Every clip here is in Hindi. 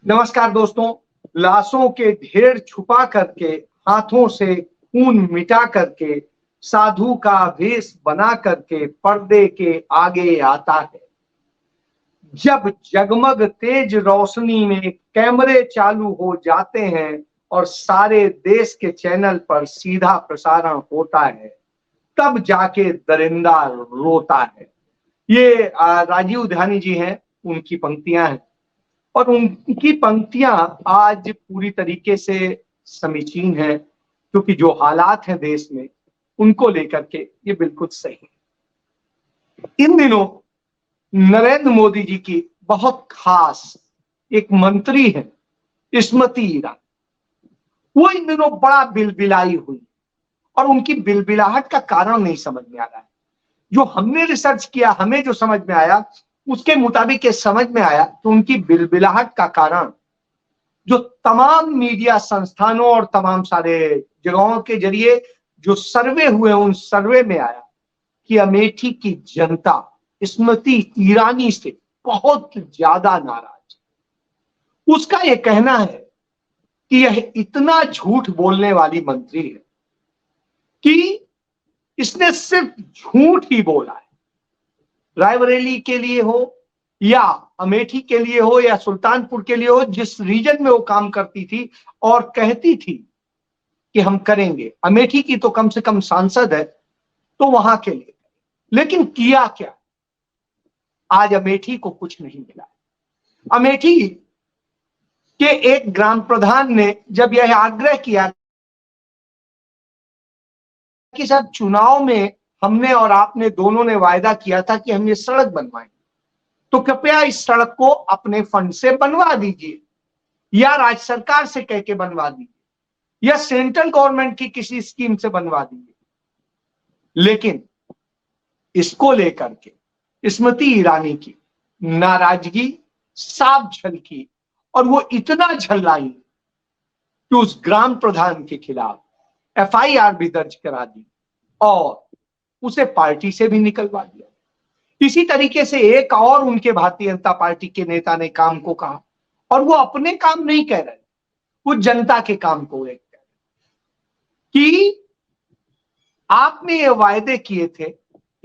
नमस्कार दोस्तों। लाशों के ढेर छुपा करके, हाथों से खून मिटा करके, साधु का वेश बना करके पर्दे के आगे आता है। जब जगमग तेज रोशनी में कैमरे चालू हो जाते हैं और सारे देश के चैनल पर सीधा प्रसारण होता है, तब जाके दरिंदा रोता है। ये राजीव ध्यानी जी हैं, उनकी पंक्तियां हैं और उनकी पंक्तियां आज पूरी तरीके से समीचीन है, क्योंकि जो हालात हैं देश में उनको लेकर के ये बिल्कुल सही है। इन दिनों नरेंद्र मोदी जी की बहुत खास एक मंत्री है, स्मृति ईरानी। वो इन दिनों बड़ा बिलबिलाई हुई और उनकी बिलबिलाहट का कारण नहीं समझ में आ रहा है। जो हमने रिसर्च किया, हमें जो समझ में आया उसके मुताबिक ये समझ में आया कि उनकी बिलबिलाहट का कारण जो तमाम मीडिया संस्थानों और तमाम सारे जगहों के जरिए जो सर्वे हुए, उन सर्वे में आया कि अमेठी की जनता स्मृति ईरानी से बहुत ज्यादा नाराज है। उसका यह कहना है कि यह इतना झूठ बोलने वाली मंत्री है कि इसने सिर्फ झूठ ही बोला है। रायबरेली के लिए हो या अमेठी के लिए हो या सुल्तानपुर के लिए हो, जिस रीजन में वो काम करती थी और कहती थी कि हम करेंगे, अमेठी की तो कम से कम सांसद है तो वहां के लिए, लेकिन किया क्या? आज अमेठी को कुछ नहीं मिला। अमेठी के एक ग्राम प्रधान ने जब यह आग्रह किया कि साहब चुनाव में हमने और आपने दोनों ने वायदा किया था कि हम ये सड़क बनवाएंगे, तो कृपया इस सड़क को अपने फंड से बनवा दीजिए या राज्य सरकार से कह के बनवा दीजिए या सेंट्रल गवर्नमेंट की किसी स्कीम से बनवा दीजिए। लेकिन इसको लेकर के स्मृति ईरानी की नाराजगी साफ झलकी और वो इतना झल्लाई कि उस ग्राम प्रधान के खिलाफ एफआईआर भी दर्ज करा दी और उसे पार्टी से भी निकलवा दिया। इसी तरीके से एक और उनके भारतीय जनता पार्टी के नेता ने काम को कहा, और वो अपने काम नहीं कह रहे, वो जनता के काम को एक कह रहे कि आपने ये वायदे किए थे,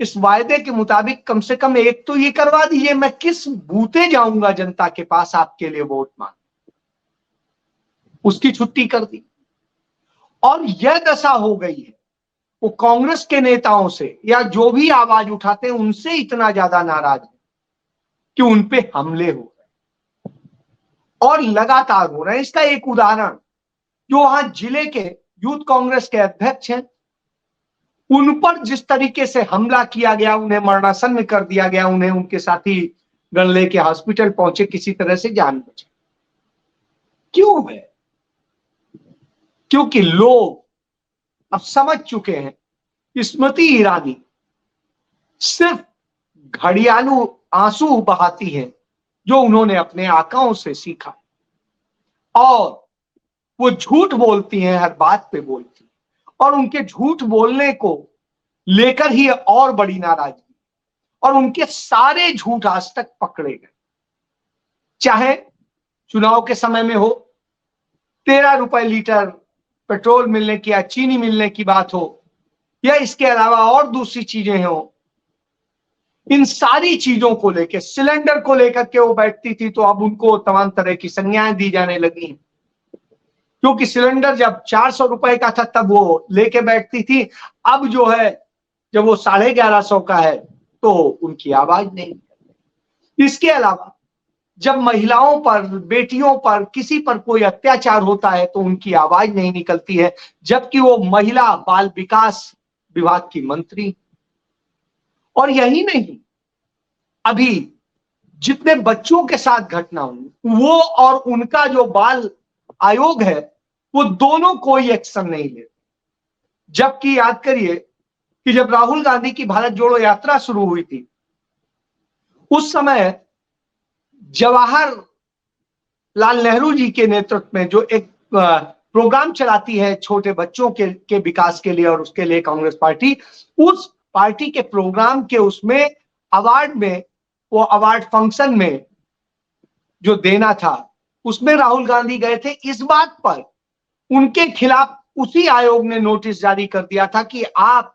इस वायदे के मुताबिक कम से कम एक तो ये करवा दीजिए, मैं किस बूते जाऊंगा जनता के पास आपके लिए वोट मांग। उसकी छुट्टी कर दी और यह दशा हो गई है। वो कांग्रेस के नेताओं से या जो भी आवाज उठाते हैं उनसे इतना ज्यादा नाराज है कि उनपे हमले हो रहे और लगातार हो रहे हैं। इसका एक उदाहरण, जो वहां जिले के यूथ कांग्रेस के अध्यक्ष हैं, उन पर जिस तरीके से हमला किया गया, उन्हें मरणासन्न कर दिया गया, उन्हें उनके साथी गण लेके हॉस्पिटल पहुंचे, किसी तरह से जान बचे। क्यों है? क्योंकि लोग अब समझ चुके हैं स्मृति ईरानी सिर्फ घड़ियालू आंसू बहाती है जो उन्होंने अपने आकाओं से सीखा, और वो झूठ बोलती हैं, हर बात पे बोलती हैं, और उनके झूठ बोलने को लेकर ही और बड़ी नाराजगी, और उनके सारे झूठ आज तक पकड़े गए। चाहे चुनाव के समय में हो, 13 रुपए लीटर पेट्रोल मिलने की या चीनी मिलने की बात हो, या इसके अलावा और दूसरी चीजें हो, इन सारी चीजों को लेकर, सिलेंडर को लेकर के वो बैठती थी तो अब उनको तमाम तरह की संज्ञाएं दी जाने लगी, क्योंकि सिलेंडर जब 400 रुपए का था तब वो लेके बैठती थी, अब जो है जब वो 1150 का है तो उनकी आवाज नहीं। इसके अलावा जब महिलाओं पर, बेटियों पर, किसी पर कोई अत्याचार होता है तो उनकी आवाज नहीं निकलती है, जबकि वो महिला बाल विकास विभाग की मंत्री। और यही नहीं, अभी जितने बच्चों के साथ घटना हुई, वो और उनका जो बाल आयोग है, वो दोनों कोई एक्शन नहीं लेते। जबकि याद करिए कि जब राहुल गांधी की भारत जोड़ो यात्रा शुरू हुई थी, उस समय जवाहरलाल नेहरू जी के नेतृत्व में जो एक प्रोग्राम चलाती है छोटे बच्चों के विकास के लिए, और उसके लिए कांग्रेस पार्टी, उस पार्टी के प्रोग्राम के उसमें अवार्ड में, वो अवार्ड फंक्शन में जो देना था, उसमें राहुल गांधी गए थे इस बात पर, उनके खिलाफ उसी आयोग ने नोटिस जारी कर दिया था कि आप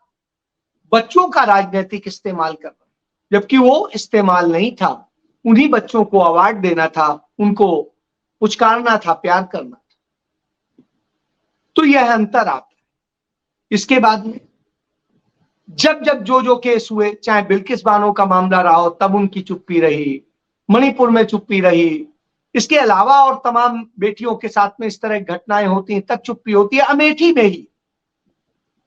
बच्चों का राजनीतिक इस्तेमाल कर रहे हैं, जबकि वो इस्तेमाल नहीं था। उन्हीं बच्चों को अवार्ड देना था, उनको पुचकारना था, प्यार करना था। तो यह अंतर आता है। इसके बाद में जब जब जो केस हुए, चाहे बिल्किस बानो का मामला रहा हो, तब उनकी चुप्पी रही, मणिपुर में चुप्पी रही, इसके अलावा और तमाम बेटियों के साथ में इस तरह की घटनाएं होती हैं तब चुप्पी होती है। अमेठी में ही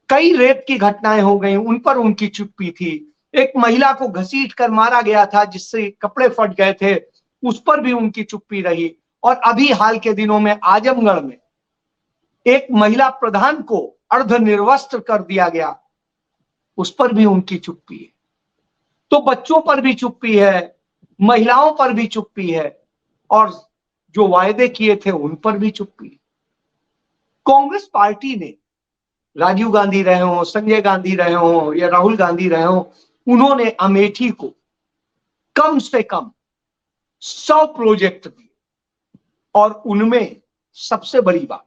कई रेप की घटनाएं हो गई, उन पर उनकी चुप्पी थी। एक महिला को घसीट कर मारा गया था जिससे कपड़े फट गए थे, उस पर भी उनकी चुप्पी रही। और अभी हाल के दिनों में आजमगढ़ में एक महिला प्रधान को अर्धनिर्वस्त्र कर दिया गया, उस पर भी उनकी चुप्पी है। तो बच्चों पर भी चुप्पी है, महिलाओं पर भी चुप्पी है, और जो वायदे किए थे उन पर भी चुप्पी है। कांग्रेस पार्टी ने, राजीव गांधी रहे हो, संजय गांधी रहे हो या राहुल गांधी रहे हो, उन्होंने अमेठी को कम से कम 100 प्रोजेक्ट दिए, और उनमें सबसे बड़ी बात,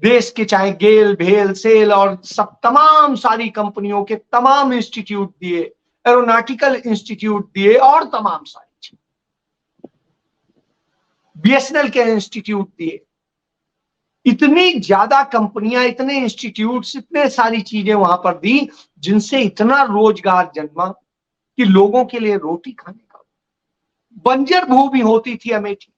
देश के चाहे गेल, भेल, सेल और सब तमाम सारी कंपनियों के तमाम इंस्टीट्यूट दिए, एरोनॉटिकल इंस्टीट्यूट दिए और तमाम सारी चीज, बीएसएनएल के इंस्टीट्यूट दिए। इतनी ज्यादा कंपनियां, इतने इंस्टीट्यूट्स, इतने सारी चीजें वहां पर दी जिनसे इतना रोजगार जन्मा कि लोगों के लिए रोटी खाने का। बंजर भूमि होती थी अमेठी,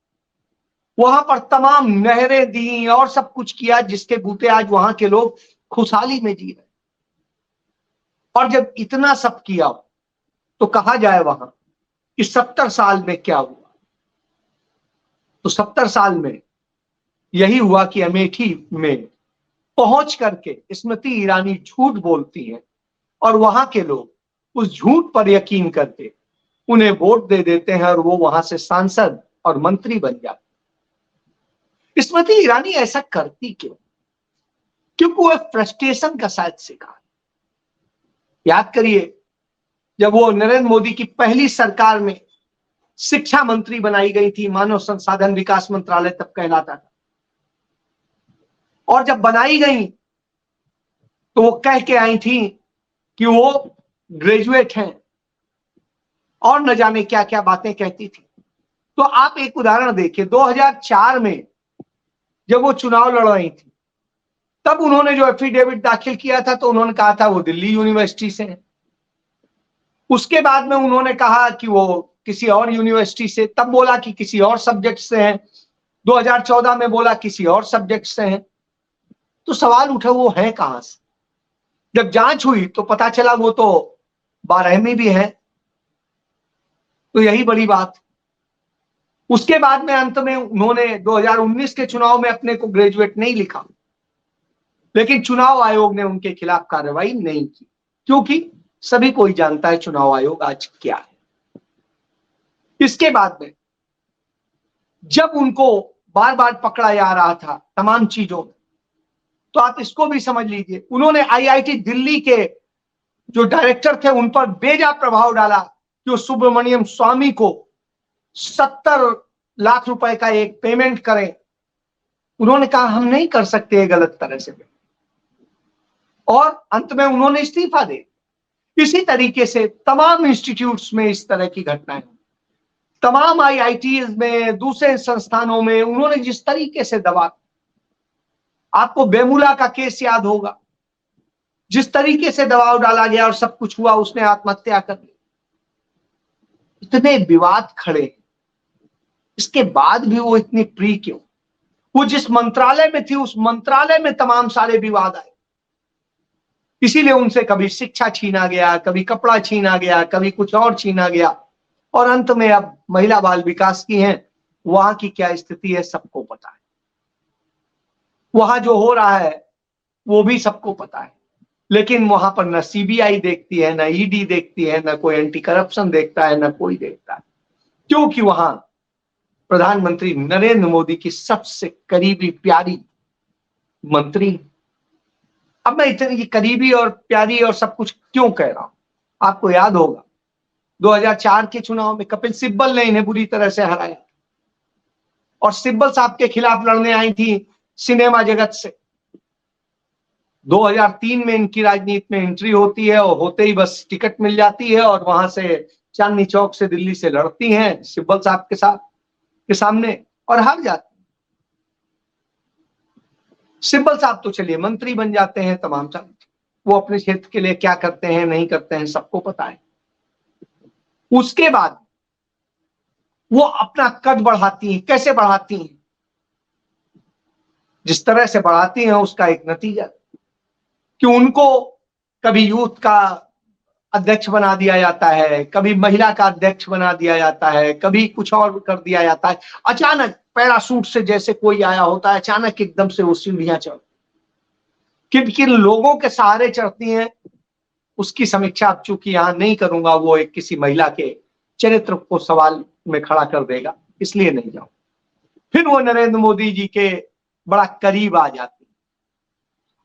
वहां पर तमाम नहरें दी और सब कुछ किया जिसके बूते आज वहां के लोग खुशहाली में जी रहे। और जब इतना सब किया तो कहा जाए वहां कि 70 साल में क्या हुआ, तो 70 साल में यही हुआ कि अमेठी में पहुंच करके स्मृति ईरानी झूठ बोलती हैं और वहां के लोग उस झूठ पर यकीन करके उन्हें वोट दे देते हैं और वो वहां से सांसद और मंत्री बन जाते। स्मृति ईरानी ऐसा करती क्यों? क्योंकि वो फ्रस्ट्रेशन का शायद शिकार। याद करिए, जब वो नरेंद्र मोदी की पहली सरकार में शिक्षा मंत्री बनाई गई थी, मानव संसाधन विकास मंत्रालय तब कहलाता था, और जब बनाई गई तो वो कह के आई थी कि वो ग्रेजुएट हैं और न जाने क्या क्या बातें कहती थी। तो आप एक उदाहरण देखिए, 2004 में जब वो चुनाव लड़ रही थी, तब उन्होंने जो एफिडेविट दाखिल किया था तो उन्होंने कहा था वो दिल्ली यूनिवर्सिटी से है। उसके बाद में उन्होंने कहा कि वो किसी और यूनिवर्सिटी से, तब बोला कि किसी और सब्जेक्ट से है, 2014 में बोला किसी और सब्जेक्ट से है। तो सवाल उठा वो है कहां से? जब जांच हुई तो पता चला वो तो 12वीं भी है। तो यही बड़ी बात। उसके बाद में अंत में उन्होंने 2019 के चुनाव में अपने को ग्रेजुएट नहीं लिखा, लेकिन चुनाव आयोग ने उनके खिलाफ कार्रवाई नहीं की, क्योंकि सभी कोई जानता है चुनाव आयोग आज क्या है। इसके बाद में जब उनको बार बार पकड़ा जा रहा था तमाम चीजों में, तो आप इसको भी समझ लीजिए, उन्होंने आईआईटी दिल्ली के जो डायरेक्टर थे उन पर बेजा प्रभाव डाला कि वो सुब्रमण्यम स्वामी को 70 लाख रुपए का एक पेमेंट करें। उन्होंने कहा हम नहीं कर सकते गलत तरह से, और अंत में उन्होंने इस्तीफा दे। इसी तरीके से तमाम इंस्टीट्यूट्स में इस तरह की घटनाएं, तमाम आईआईटीज में, दूसरे संस्थानों में उन्होंने जिस तरीके से दबा, आपको बेमुला का केस याद होगा, जिस तरीके से दबाव डाला गया और सब कुछ हुआ, उसने आत्महत्या कर ली। इतने विवाद खड़े, इसके बाद भी वो इतनी प्रिय क्यों? वो जिस मंत्रालय में थी उस मंत्रालय में तमाम सारे विवाद आए, इसीलिए उनसे कभी शिक्षा छीना गया, कभी कपड़ा छीना गया, कभी कुछ और छीना गया, और अंत में अब महिला बाल विकास की हैं, वहां की क्या स्थिति है सबको पता है। वहां जो हो रहा है वो भी सबको पता है, लेकिन वहां पर न सीबीआई देखती है, न ईडी देखती है, न कोई एंटी करप्शन देखता है, न कोई देखता है, क्योंकि वहां प्रधानमंत्री नरेंद्र मोदी की सबसे करीबी प्यारी मंत्री। अब मैं इतनी करीबी और प्यारी और सब कुछ क्यों कह रहा हूं? आपको याद होगा 2004 के चुनाव में कपिल सिब्बल ने इन्हें बुरी तरह से हराया। और सिब्बल साहब के खिलाफ लड़ने आई थी सिनेमा जगत से। 2003 में इनकी राजनीति में एंट्री होती है और होते ही बस टिकट मिल जाती है और वहां से चांदनी चौक से दिल्ली से लड़ती हैं सिब्बल साहब के सामने और हार जाती। सिब्बल साहब तो चलिए मंत्री बन जाते हैं, तमाम साल वो अपने क्षेत्र के लिए क्या करते हैं नहीं करते हैं सबको पता है। उसके बाद वो अपना कद बढ़ाती हैं। कैसे बढ़ाती हैं? जिस तरह से बढ़ाती हैं उसका एक नतीजा कि उनको कभी यूथ का अध्यक्ष बना दिया जाता है, कभी महिला का अध्यक्ष बना दिया जाता है, कभी कुछ और कर दिया जाता है। अचानक पैराशूट से जैसे कोई आया होता है, अचानक एकदम से वो सीढ़ियां चढ़ किन किन लोगों के सहारे चढ़ती हैं उसकी समीक्षा अब चूंकि यहां नहीं करूंगा, वो एक किसी महिला के चरित्र को सवाल में खड़ा कर देगा, इसलिए नहीं जाऊं। फिर वो नरेंद्र मोदी जी के बड़ा करीब आ जाती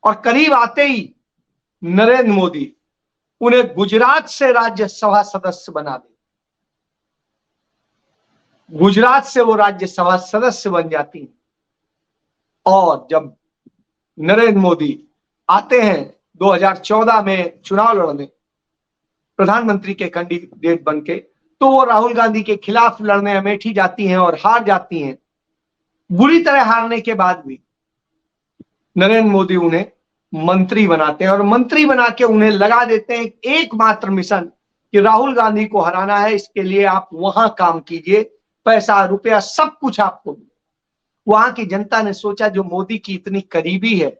और करीब आते ही नरेंद्र मोदी उन्हें गुजरात से राज्यसभा सदस्य बना दे। गुजरात से वो राज्यसभा सदस्य बन जाती हैं और जब नरेंद्र मोदी आते हैं 2014 में चुनाव लड़ने प्रधानमंत्री के कैंडिडेट बनके, तो वो राहुल गांधी के खिलाफ लड़ने अमेठी जाती हैं और हार जाती हैं। बुरी तरह हारने के बाद भी नरेंद्र मोदी उन्हें मंत्री बनाते हैं और मंत्री बना के उन्हें लगा देते हैं एकमात्र मिशन कि राहुल गांधी को हराना है, इसके लिए आप वहां काम कीजिए, पैसा रुपया सब कुछ आपको मिले। वहां की जनता ने सोचा जो मोदी की इतनी करीबी है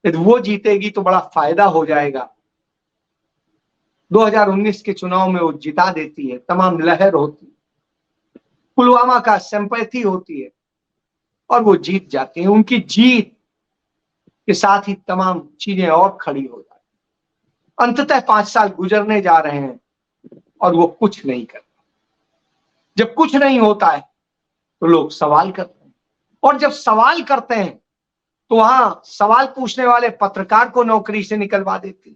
यदि वो जीतेगी तो बड़ा फायदा हो जाएगा। 2019 के चुनाव में वो जिता देती है, तमाम लहर होती है, पुलवामा का सिंपैथी होती है और वो जीत जाती है। उनकी जीत के साथ ही तमाम चीजें और खड़ी हो जाती। अंततः 5 साल गुजरने जा रहे हैं और वो कुछ नहीं करता। जब कुछ नहीं होता है तो लोग सवाल करते हैं और जब सवाल करते हैं तो वहां सवाल पूछने वाले पत्रकार को नौकरी से निकलवा देती है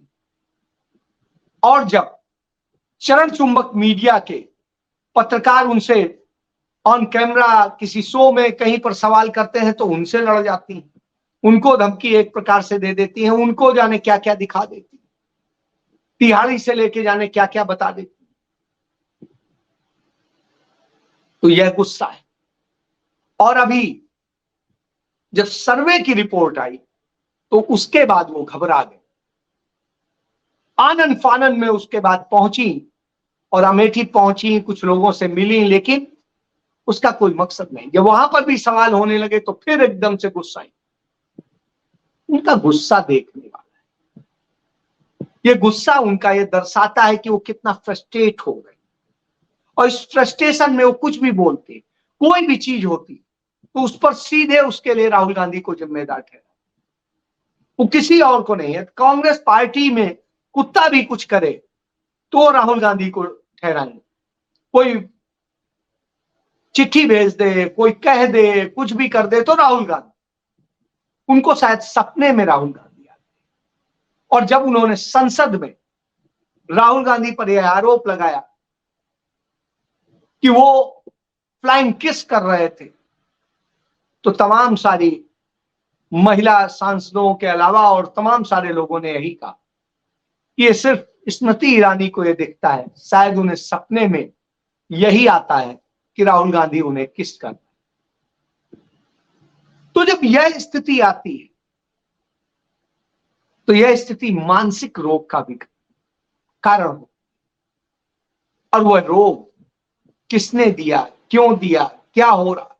और जब चरण चुंबक मीडिया के पत्रकार उनसे ऑन कैमरा किसी शो में कहीं पर सवाल करते हैं तो उनसे लड़ जाती हैं, उनको धमकी एक प्रकार से दे देती हैं, उनको जाने क्या क्या दिखा देती, तिहाड़ी से लेके जाने क्या क्या बता देती। तो यह गुस्सा है। और अभी जब सर्वे की रिपोर्ट आई तो उसके बाद वो घबरा गए, आनन फानन में उसके बाद पहुंची और अमेठी पहुंची, कुछ लोगों से मिली, लेकिन उसका कोई मकसद नहीं। जब वहां पर भी सवाल होने लगे तो फिर एकदम से गुस्सा आई। उनका गुस्सा देखने वाला है। ये गुस्सा उनका ये दर्शाता है कि वो कितना फ्रस्ट्रेट हो गए और इस फ्रस्ट्रेशन में वो कुछ भी बोलते, कोई भी चीज होती तो उस पर सीधे उसके लिए राहुल गांधी को जिम्मेदार ठहरा, वो किसी और को नहीं है। कांग्रेस पार्टी में कुत्ता भी कुछ करे तो राहुल गांधी को ठहराएंगे। कोई चिट्ठी भेज दे, कोई कह दे, कुछ भी कर दे तो राहुल गांधी, उनको शायद सपने में राहुल गांधी आते। और जब उन्होंने संसद में राहुल गांधी पर यह आरोप लगाया कि वो फ्लाइंग किस कर रहे थे, तो तमाम सारी महिला सांसदों के अलावा और तमाम सारे लोगों ने यही कहा कि ये सिर्फ स्मृति ईरानी को ये दिखता है, शायद उन्हें सपने में यही आता है कि राहुल गांधी उन्हें किस कर। तो जब यह स्थिति आती है तो यह स्थिति मानसिक रोग का भी कारण हो, और वह रोग किसने दिया, क्यों दिया, क्या हो रहा।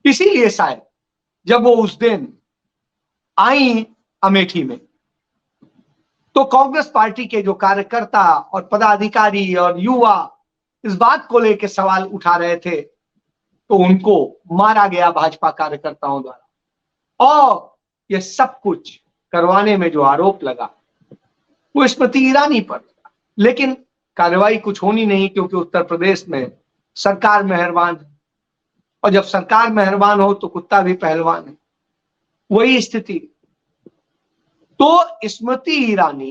इसीलिए शायद जब वो उस दिन आई अमेठी में तो कांग्रेस पार्टी के जो कार्यकर्ता और पदाधिकारी और युवा इस बात को लेकर सवाल उठा रहे थे तो उनको मारा गया भाजपा कार्यकर्ताओं द्वारा। और यह सब कुछ करवाने में जो आरोप लगा वो स्मृति ईरानी पर लगा, लेकिन कार्रवाई कुछ होनी नहीं, क्योंकि उत्तर प्रदेश में सरकार मेहरबान है और जब सरकार मेहरबान हो तो कुत्ता भी पहलवान है, वही स्थिति। तो स्मृति ईरानी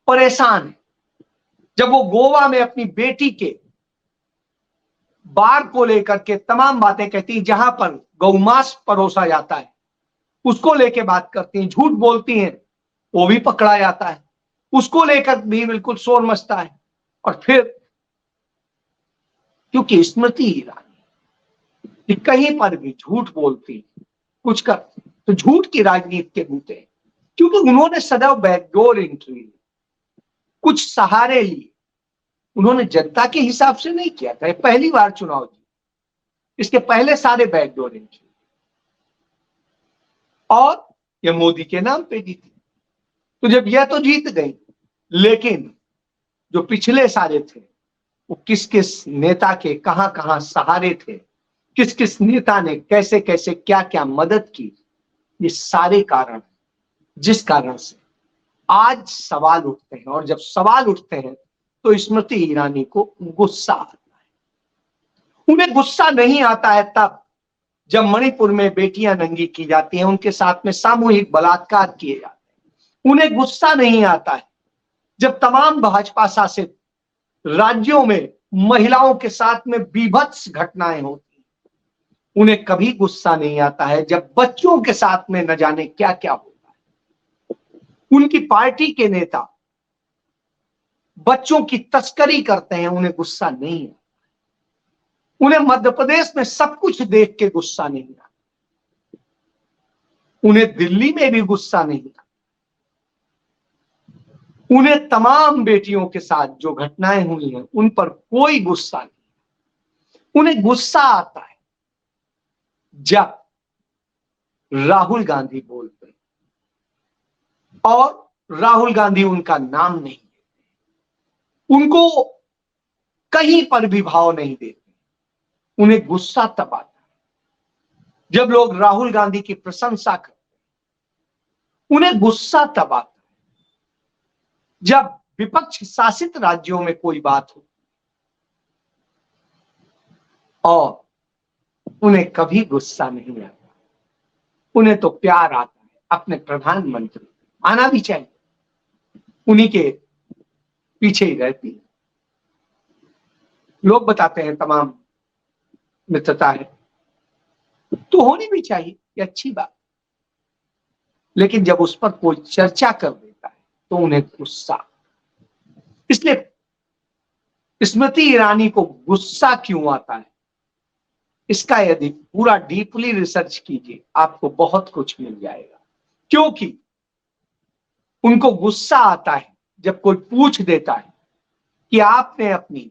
परेशान है। जब वो गोवा में अपनी बेटी के बार को लेकर के तमाम बातें कहती हैं। जहां पर गौमांस परोसा जाता है उसको लेके बात करती हैं, झूठ बोलती हैं, वो भी पकड़ा जाता है, उसको लेकर भी बिल्कुल शोर मचता है। और फिर क्योंकि स्मृति ईरानी कहीं पर भी झूठ बोलती, कुछ कर तो झूठ की राजनीति के बूते, क्योंकि उन्होंने सदैव बैकडोर एंट्री ली, कुछ सहारे लिए। उन्होंने जनता के हिसाब से नहीं किया था, पहली बार चुनाव जी, इसके पहले सारे बैकडोर एंट्री और ये मोदी के नाम पे जीती। तो जब यह तो जीत गई, लेकिन जो पिछले सारे थे वो किस किस नेता के कहां कहां सहारे थे, किस किस नेता ने कैसे कैसे क्या क्या मदद की, ये सारे कारण जिस कारण से आज सवाल उठते हैं। और जब सवाल उठते हैं तो स्मृति ईरानी को गुस्सा आता है। उन्हें गुस्सा नहीं आता है तब जब मणिपुर में बेटियां नंगी की जाती हैं, उनके साथ में सामूहिक बलात्कार किए जाते हैं। उन्हें गुस्सा नहीं आता है जब तमाम भाजपा शासित राज्यों में महिलाओं के साथ में बीभत्स घटनाएं होती हैं। उन्हें कभी गुस्सा नहीं आता है जब बच्चों के साथ में न जाने क्या क्या होता है। उनकी पार्टी के नेता बच्चों की तस्करी करते हैं, उन्हें गुस्सा नहीं आता। उन्हें मध्य प्रदेश में सब कुछ देख के गुस्सा नहीं आता, उन्हें दिल्ली में भी गुस्सा नहीं आता, उन्हें तमाम बेटियों के साथ जो घटनाएं हुई हैं उन पर कोई गुस्सा नहीं। उन्हें गुस्सा आता है जब राहुल गांधी बोलते हैं और राहुल गांधी उनका नाम नहीं लेते, उनको कहीं पर भी भाव नहीं देते। उन्हें गुस्सा तब आता है जब लोग राहुल गांधी की प्रशंसा करते हैं। उन्हें गुस्सा तब आता है जब विपक्ष शासित राज्यों में कोई बात हो, और उन्हें कभी गुस्सा नहीं आता। उन्हें तो प्यार आता है अपने प्रधानमंत्री, आना भी चाहिए, उन्हीं के पीछे ही रहती है। लोग बताते हैं तमाम मित्रता है तो होनी भी चाहिए, ये अच्छी बात, लेकिन जब उस पर कोई चर्चा कर देता है तो उन्हें गुस्सा। इसलिए स्मृति ईरानी को गुस्सा क्यों आता है, इसका यदि पूरा डीपली रिसर्च कीजिए आपको बहुत कुछ मिल जाएगा। क्योंकि उनको गुस्सा आता है जब कोई पूछ देता है कि आपने अपनी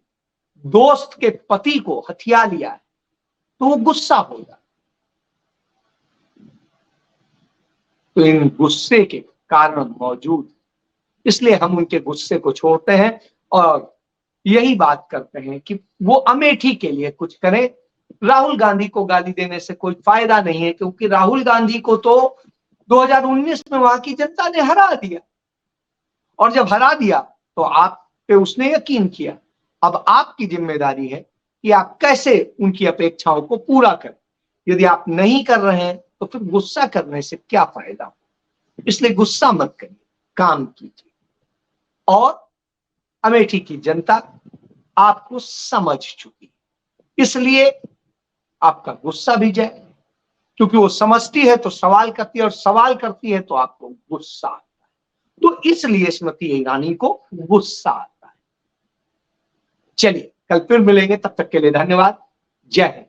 दोस्त के पति को हथिया लिया है, तो वो गुस्सा हो जाता। तो इन गुस्से के कारण मौजूद, इसलिए हम उनके गुस्से को छोड़ते हैं और यही बात करते हैं कि वो अमेठी के लिए कुछ करें। राहुल गांधी को गाली देने से कोई फायदा नहीं है, क्योंकि राहुल गांधी को तो 2019 में वहां की जनता ने हरा दिया, और जब हरा दिया तो आप पे उसने यकीन किया। अब आपकी जिम्मेदारी है कि आप कैसे उनकी अपेक्षाओं को पूरा करें। यदि आप नहीं कर रहे हैं तो फिर गुस्सा करने से क्या फायदा। इसलिए गुस्सा मत करिए, काम कीजिए। और अमेठी की जनता आपको समझ चुकी, इसलिए आपका गुस्सा भी जाए, क्योंकि वो समझती है तो सवाल करती है, और सवाल करती है तो आपको गुस्सा आता है। तो इसलिए स्मृति ईरानी को गुस्सा आता है। चलिए कल फिर मिलेंगे, तब तक के लिए धन्यवाद। जय हिंद।